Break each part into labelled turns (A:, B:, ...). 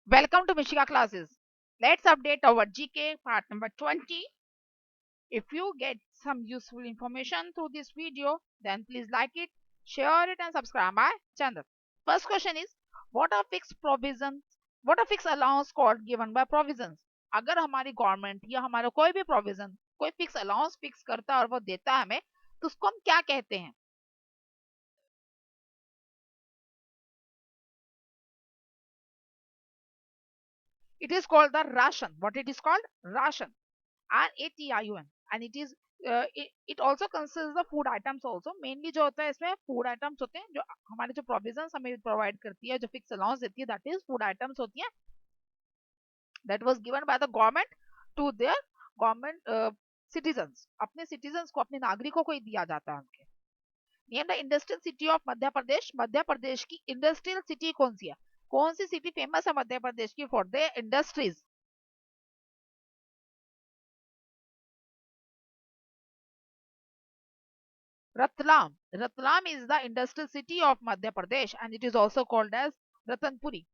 A: Welcome to Mishika classes. Let's update our GK part number 20. If you get some useful information through this video, then please like it, share it and subscribe my channel. First question is, what are fixed provisions? What are fixed allowance called given by provisions? अगर हमारी government या हमारा कोई भी provision कोई fix allowance fix करता है और वो देता है हमें तो उसको हम क्या कहते हैं? It is called the ration. What it is called? Ration. RATION. And it also considers the food items also. Mainly जो होता है इसमें food items होते हैं जो हमारे जो provisions हमें provide करती है जो fixed allowance देती है that is food items होती हैं that was given by the government to their government citizens. अपने citizens को अपने नागरिकों को ही दिया जाता है उनके. Name the industrial city of Madhya Pradesh. Madhya Pradesh की industrial city कौन सी है? कौन सी city famous है मध्य प्रदेश की for the industries? Ratlam. Ratlam is the industrial city of Madhya Pradesh and it is also called as Ratanpuri.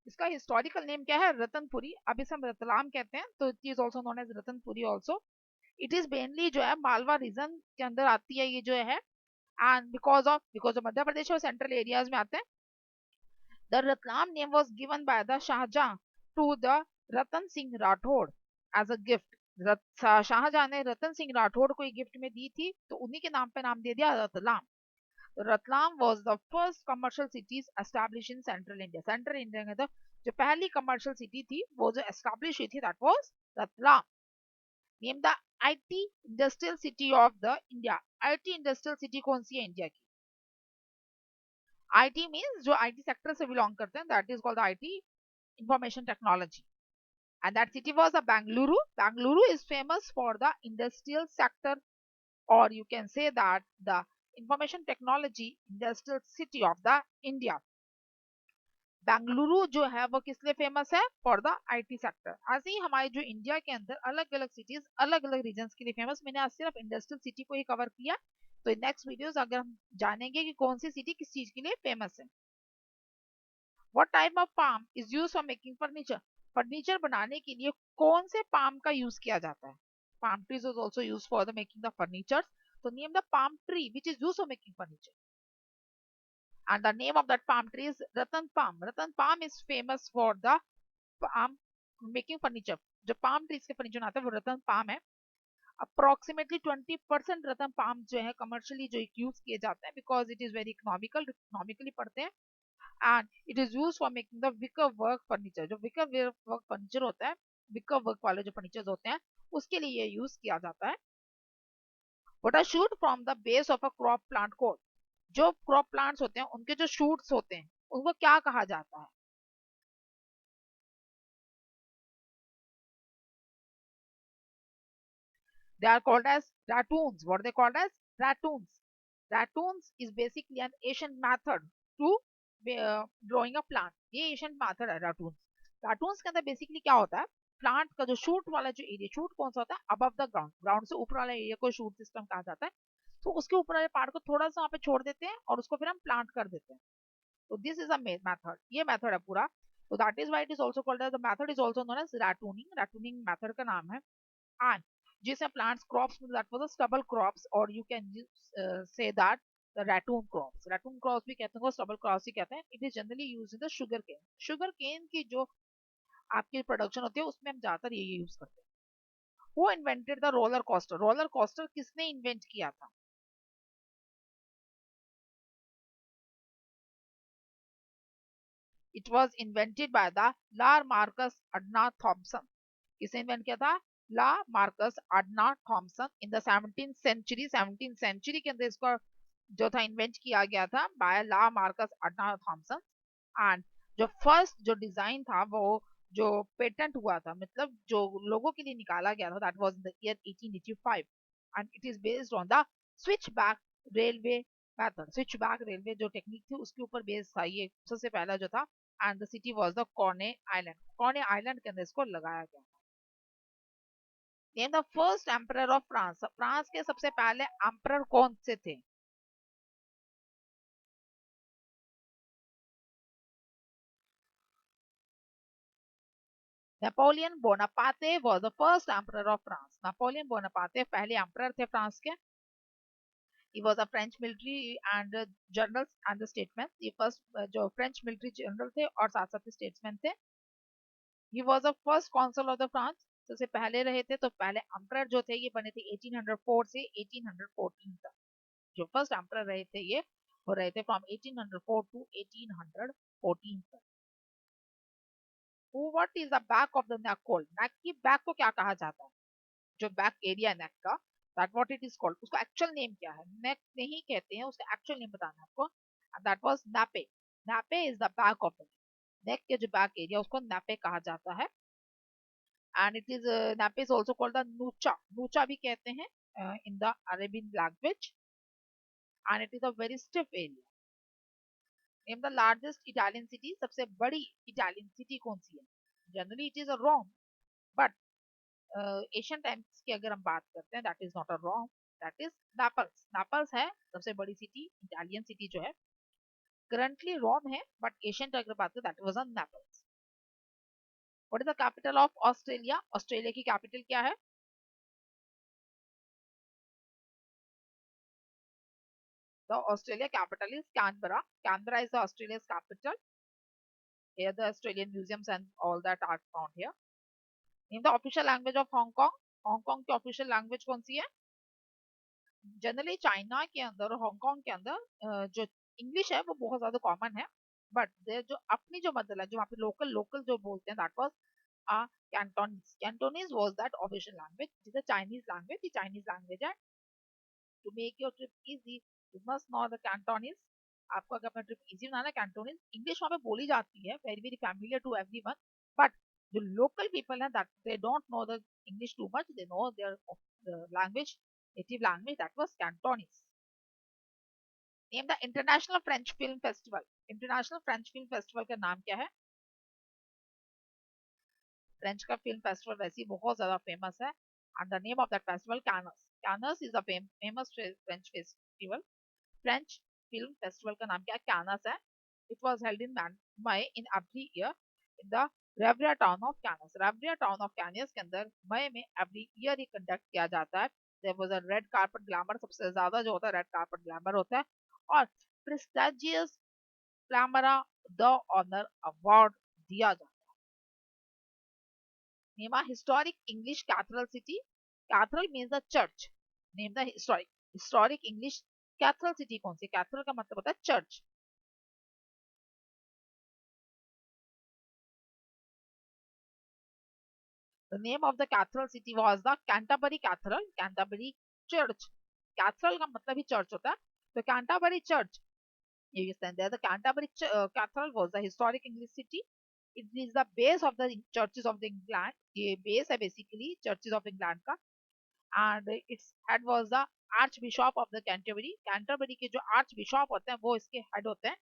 A: इसका हिस्टोरिकल नेम क्या है? रतनपुरी. अब इसे हम रतलाम कहते हैं तो it is also known as Ratanpuri also. It is mainly जो है मालवा रीजन के अंदर आती है ये जो है and because of Madhya Pradesh और सेंट्रल एरियाज में आते हैं. The Ratlam name was given by the Shahjahan to the Ratan Singh Rathore as a gift. Shahjahan ने रतन सिंह राठौड़ को गिफ्ट में दी थी तो उन्हीं के नाम पे नाम दे दिया Ratlam. Ratlam was the first commercial cities established in central India. Central India के अंदर जो पहली commercial city थी वो जो establish हुई थी that was Ratlam. Name the IT industrial city of the India. IT industrial city कौन सी है इंडिया की? IT means जो IT sector से belong करते हैं that is called the IT information technology. And that city was the Bangalore. Bangalore is famous for the industrial sector, or you can say that the information technology industrial city of the India. Bengaluru जो है वो किस लिए famous है? For the IT sector. ऐसे ही हमारे जो India के अंदर अलग अलग सिटीज अलग अलग रीजन के लिए फेमस. मैंने आज सिर्फ इंडस्ट्रियल सिटी को ही कवर किया तो नेक्स्ट वीडियोस अगर हम जानेंगे कि कौन सी सिटी किस चीज के लिए फेमस है. What type of palm is use for making furniture. Furniture बनाने के लिए कौन से पाम का यूज किया जाता है? Palm trees is also use for the making the furniture. तो name the palm tree which is use for making furniture. And the name of that palm tree is Ratan Palm. Ratan Palm is famous for the palm making furniture. जो palm trees के furniture बनाते हैं वो रतन palm है. Approximately 20% रतन palm जो है commercially जो use किए जाते हैं because it is very economically पड़ते हैं and it is used for making the wicker work furniture. जो wicker work furniture होता है wicker work वाले जो furnitures होते हैं उसके लिए ये use किया जाता है. What are shoot from the base of a crop plant called? जो क्रॉप प्लांट्स होते हैं उनके जो शूट्स होते हैं उनको क्या कहा जाता है? They are called as ratoons. What are they called as? Ratoons. Ratoons is basically an ancient method to growing a plant. ये ancient method है ratoons. Ratoons के अंदर बेसिकली क्या होता है? प्लांट का जो शूट वाला जो एरिया शूट कौन सा होता है? Above the ground. ग्राउंड से ऊपर वाला एरिया को शूट सिस्टम कहा जाता है. तो उसके ऊपर वाले पार्ट को थोड़ा सा वहां पे छोड़ देते हैं और उसको फिर हम प्लांट कर देते हैं. तो दिस इज अ मेथड. ये मेथड है पूरा. तो that is why it is also called as the method is also known as ratooning. Ratooning method का नाम है. एंड जिसमें प्लांट्स क्रॉप्स में that was a stubble crops और you can say that the ratoon crops. Ratoon crops भी कहते हैं stubble crops भी कहते हैं. It is generally used in the sugar cane. Sugar cane की जो आपकी प्रोडक्शन होती है उसमें हम ज्यादातर ये यूज करते हैं. Who invented the roller coaster. Roller coaster किसने इन्वेंट किया था? It was invented by the LaMarcus Adna Thompson. किसने इन्वेंट किया था? LaMarcus Adna Thompson in the 17th century. 17th century के अंदर इसको जो था इन्वेंट किया गया था by LaMarcus Adna Thompson. And जो फर्स्ट जो डिजाइन था वो जो पेटेंट हुआ था मतलब जो लोगों के लिए निकाला गया था that was in the year 1885 and it is based on the switch back railway method. Switch back railway जो टेक्निक थी उसके ऊपर बेस्ड था ये सबसे पहला जो था. And the city was the Coney Island. Coney Island के अंदर इसको लगाया गया. Name the first emperor of France. France के सबसे पहले एम्परर कौन से थे? Napoleon Bonaparte was the first emperor of France. Napoleon Bonaparte पहले emperor थे फ्रांस के. He was a French military and general and the statesman. ये first जो French military general थे और साथ साथ statesman थे. He was the first consul of the France. सबसे पहले रहे थे, तो पहले emperor जो थे ये बने थे 1804 से 1814 तक. जो फर्स्ट एम्परर रहे थे ये वो रहे थे फ्रॉम 1804 टू 1814 तक. What is the back of the neck called? Neck की बैक को क्या कहा जाता है? जो बैक एरिया नेक का, that what it is called. उसका एक्चुअल नेम क्या है? नेक नहीं कहते हैं, उसका एक्चुअल नेम बताना है आपको. That was nape. Nape is the back of the neck. Neck के जो बैक एरिया उसको नापे कहा जाता है. And it is nape is also called the nucha. Nucha भी कहते हैं in the Arabian language. And it is a very stiff area. Name the largest Italian city. सबसे बड़ी इटालियन सिटी कौन सी है? Generally it is a Rome, but Asian times की अगर हम बात करते हैं that is not a Rome, that is Naples. Naples है सबसे बड़ी सिटी, इटालियन सिटी जो है. करंटली रोम है, बट एशियन की अगर बात करें that was Naples. What is the capital of Australia? Australia की कैपिटल क्या है? The Australia capital is Canberra. Canberra is the Australia's capital. Here the Australian museums and all that are found here. Name the official language of Hong Kong. Hong Kong की official language कौन सी है? Generally China के अंदर और Hong Kong के अंदर जो इंग्लिश है वो बहुत ज्यादा कॉमन है. बट जो अपनी जो मदर है, जो वहाँ पे लोकल लोकल जो बोलते हैं, that was Cantonese. Cantonese was that official language. जिसे चाइनीज लैंग्वेज, ये चाइनीज लैंग्वेज है. To make your trip easy you must know the Cantonese. आपको अगर अपना ट्रिप इजी बनाना है, कैंटोनीज इंग्लिश वहाँ पे बोली जाती है, very very familiar to everyone. But जो लोकल पीपल हैं that they don't know the English too much, they know their language, native language, that was Cantonese. Name the International French Film Festival. International French Film Festival का नाम क्या है? French का film festival वैसे ही बहुत ज्यादा famous है. And the name of that festival, Cannes. Cannes is a famous French festival. French film festival का नाम क्या है? Cannes है. It was held in May in every year in the Revria town of Cannes. Revria town of Cannes के अंदर मई में every year ही conduct किया जाता है. There was a red carpet glamour. सबसे ज्यादा जो होता है red carpet glamour होता है. और prestigious glamour the honor award दिया जाता है. Name a historic English cathedral city. Cathedral means the church. Name the historic English cathedral city. कौन सी? Cathedral का मतलब होता है church. The name of the cathedral city was the Canterbury Cathedral. Canterbury Church. Cathedral का मतलब ही church होता है. तो Canterbury Church, you stand there. The Canterbury Cathedral was the historic English city. It is the base of the churches of the England. ये base है basically churches of England का. And its head was the Archbishop of the Canterbury. Canterbury के जो Archbishop होते हैं वो इसके head होते हैं.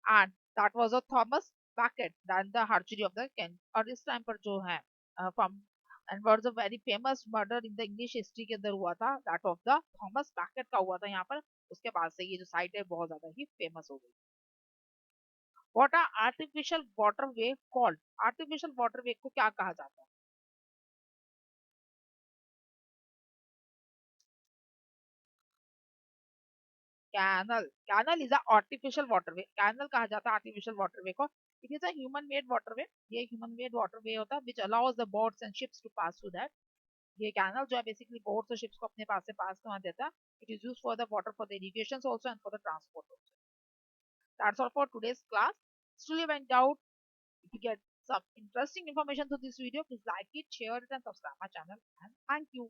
A: And that was a Thomas Becket, then the archery of the Kent. और इस टाइम पर जो है from and was a very famous murder in the English history के अंदर हुआ था, that of the Thomas Becket का हुआ था यहाँ पर. उसके बाद से ये जो साइट है बहुत ज्यादा ही फेमस हो गई. What are artificial waterway called? Artificial waterway को क्या कहा जाता है? Canal. Canal is a artificial waterway. Canal कहा जाता है artificial waterway को. It is a human made waterway. ये human made waterway होता है which allows the boats and ships to pass through that. ये कैनल जो है बेसिकली बोट्स और शिप्स को अपने पास से पास करवा देता है. It is used for the water for the irrigation also and for the transport also. That's all for today's class. Still you went out, if you get some interesting information to this video, please like it, share it and subscribe my channel, and thank you.